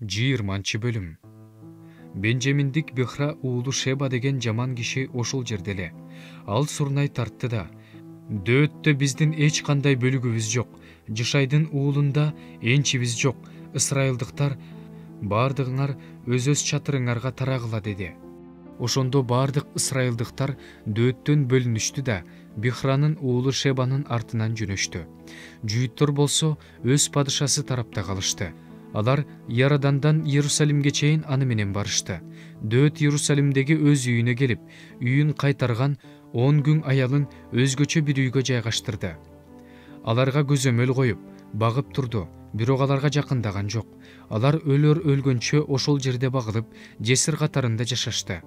20 бөлүм. Бенжаминдик Бихра уулу Шеба деген жаман киши ошол жерде эле. Ал сурнай тартты да: "Дөөттө биздин эч кандай бөлүгүбүз жок. Жышайдын уулунда энчибиз жок. Ысрайылдыктар, бардыгыңар өз чатырыңарга тарагыла" деди. Ошондо бардык ысрайылдыктар дөөттөн бөлүнүштү да Бихранын уулу Шебанын артынан жөнөштү. Жүйүттөр болсо өз падышасы тарапта калышты. Алар Ярадандан Иерусалимге чейин аны менен барышты. Дөөт Иерусалимдеги өз үйүнө келип, үйүн кайтарган 10 күн аялын өзгөчө бир үйгө жайгаштырды. Аларга көзөмөл коюп, багып турду, бирок аларга жакындаган жок. Алар өлөр өлгөнчө ошол жерде багылып, жесир катарында жашашты.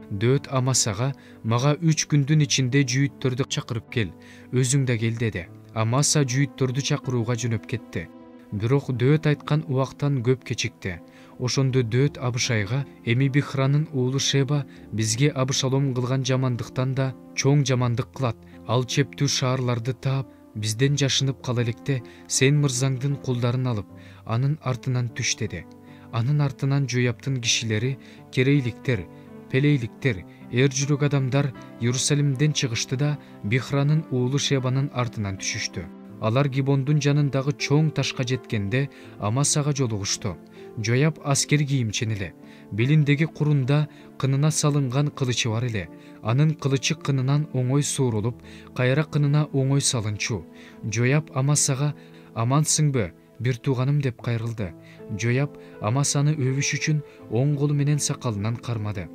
Дөөт Амасага: "Мага 3 күндүн ичинде жүйүттөрдү чакырып кел, өзүң да кел" деди. Амаса жүйүттөрдү чакырууга жөнөп кетти. Бирок дөөт айткан убактан көп кечикти. Ошондо дөөт Абышайга: "Эми Бихранын уулу Шеба бизге Абышалом кылган жамандыктан да чоң жамандык кылат. Ал чептүү шаарларды таап, бизден жашынып кала электе, сен мырзаңдын кулдарын алып, анын артынан түш" деди. Анын артынан Жояптын кишилери, керейликтер, пелейликтер, эр жүрөк адамдар Иерусалимден чыгышты да Бихранын уулу Шебанын артынан түшүштү. Алар Гибондун жанындагы чоң ташка жеткенде Амасага жолугушту. Жояп аскер кийимчен эле, белиндеги курунда кынына салынган кылычы бар эле. Анын кылычы кынынан оңой суурулуп, кайра кынына оңой салынчу. Жояп Амасага: "Амансыңбы, бир тууганым" деп кайрылды. Жояп Амасаны өбүш үчүн оң колу менен сакалынан кармады.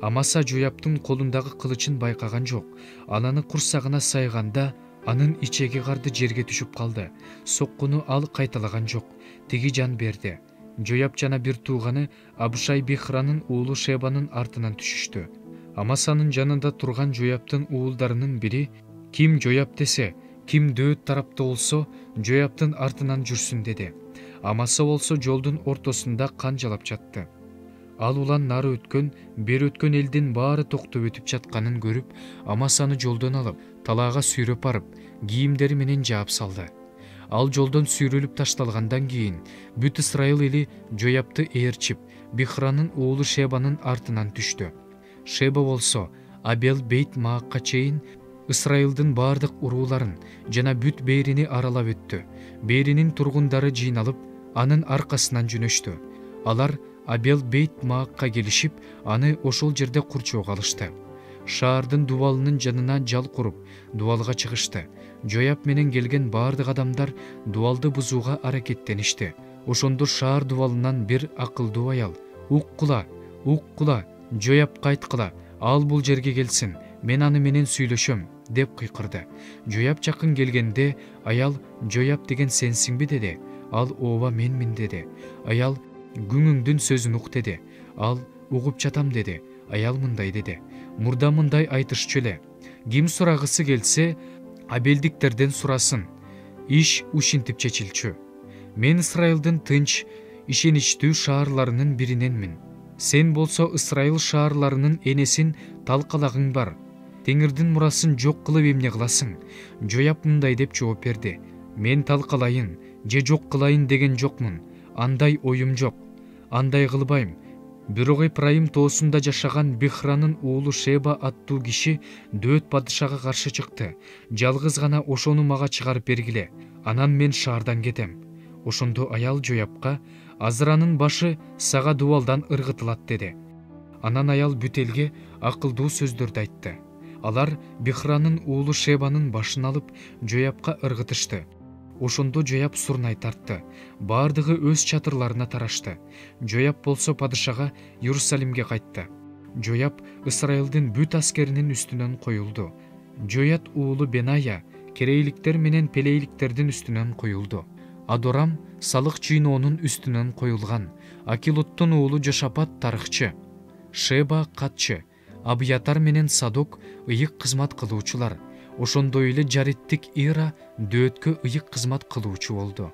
Амаса Жояптын колундагы кылычын байкаган жок. Ананы курсагына сайганда анын ичеги карды жерге түшүп калды. Соккуну ал кайталаган жок. Тиги жан берди. Жояп жана бир тууганы Абышай Бихранын уулу Шебанын артынан түшүштү. Амасанын жанында турган Жояптын уулдарынын бири: "Ким Жояп десе, ким дөөт тарапта болсо, Жояптын артынан жүрсүн" деди. Амаса болсо жолдун ортосунда кан жалап жатты. Ал улан нары өткөн, бери өткөн элдин баары токтоп өтүп жатканын көрүп, Амасаны жолдон алып, талаага сүйрөп барып, кийимдери менен жаап салды. Ал жолдон сүйрөлүп ташталгандан кийин бүт Исрайыл эли Жояпты ээрчип, Бихранын уулу Шебанын артынан түштү. Шеба болсо Абел Бейт Маакка чейин Исрайылдын бардык урууларын жана бүт Берини аралап өттү. Беринин тургундары жыйналып, анын аркасынан жөнөштү. Алар Абел Бейт Маакка келишип, аны ошол жерде курчоого алышты. Шаардын дубалынын жанына жал куруп, дубалга чыгышты. Жояп менен келген бардык адамдар дубалды бузууга аракеттеништи. Ошондо шаар дубалынан бир акылдуу аял: "Уккула, уккула, Жояп кайткыла, ал бул жерге келсин, мен аны менен сүйлөшөм" деп кыйкырды. Жояп жакын келгенде аял: "Жояп деген сенсиңби" деди. Ал: "Ооба, менмин" деди. Аял: "Күңүңдүн сөзүн ук" деди. Ал: "Угуп жатам" деди. Аял мындай деди: "Мурда мындай айтышчу эле: ким сурагысы келсе, Абелдиктерден сурасын. Иш ушинтип чечилчү. Мен Исрайылдын тынч, ишеничтүү шаарларынын бириненмин. Сен болсо Исрайыл шаарларынын энесин талкалагың бар. Теңирдин мурасын жок кылып эмне кыласың?" Жояп мындай деп жооп берди: "Мен талкалайын же жок кылайын деген жокмун. Андай оюм жок. Андай кылбайм. Бирок Ипрайым тоосунда жашаган Бихранын уулу Шеба аттуу киши дөөт падышага каршы чыкты. Жалгыз гана ошону мага чыгарып бергиле. Анан мен шаардан кетем." Ошондо аял Жояпка: "Азыранын башы сага дубалдан ыргытылат" деди. Анан аял бүт элге акылдуу сөздөрдү айтты. Алар Бихранын уулу Шебанын башын алып, Жояпка ыргытышты. Ошондо Жояп сурнай тартты. Бардыгы өз чатырларына тарашты. Жояп болсо падышага Иерусалимге кайтты. Жояп Исрайылдын бүт аскеринин үстүнөн коюлду. Жоят уулу Беная керейликтер менен пелейликтердин үстүнөн коюлду. Адорам салык жыйноонун үстүнөн коюлган. Акилоттун уулу Жошапат тарыхчы. Шеба катчы. Абиятар менен Садок ыйык кызмат кылуучулар. Ошондой эле Жариттик Ира дөөткө ыйык кызмат кылуучу болду.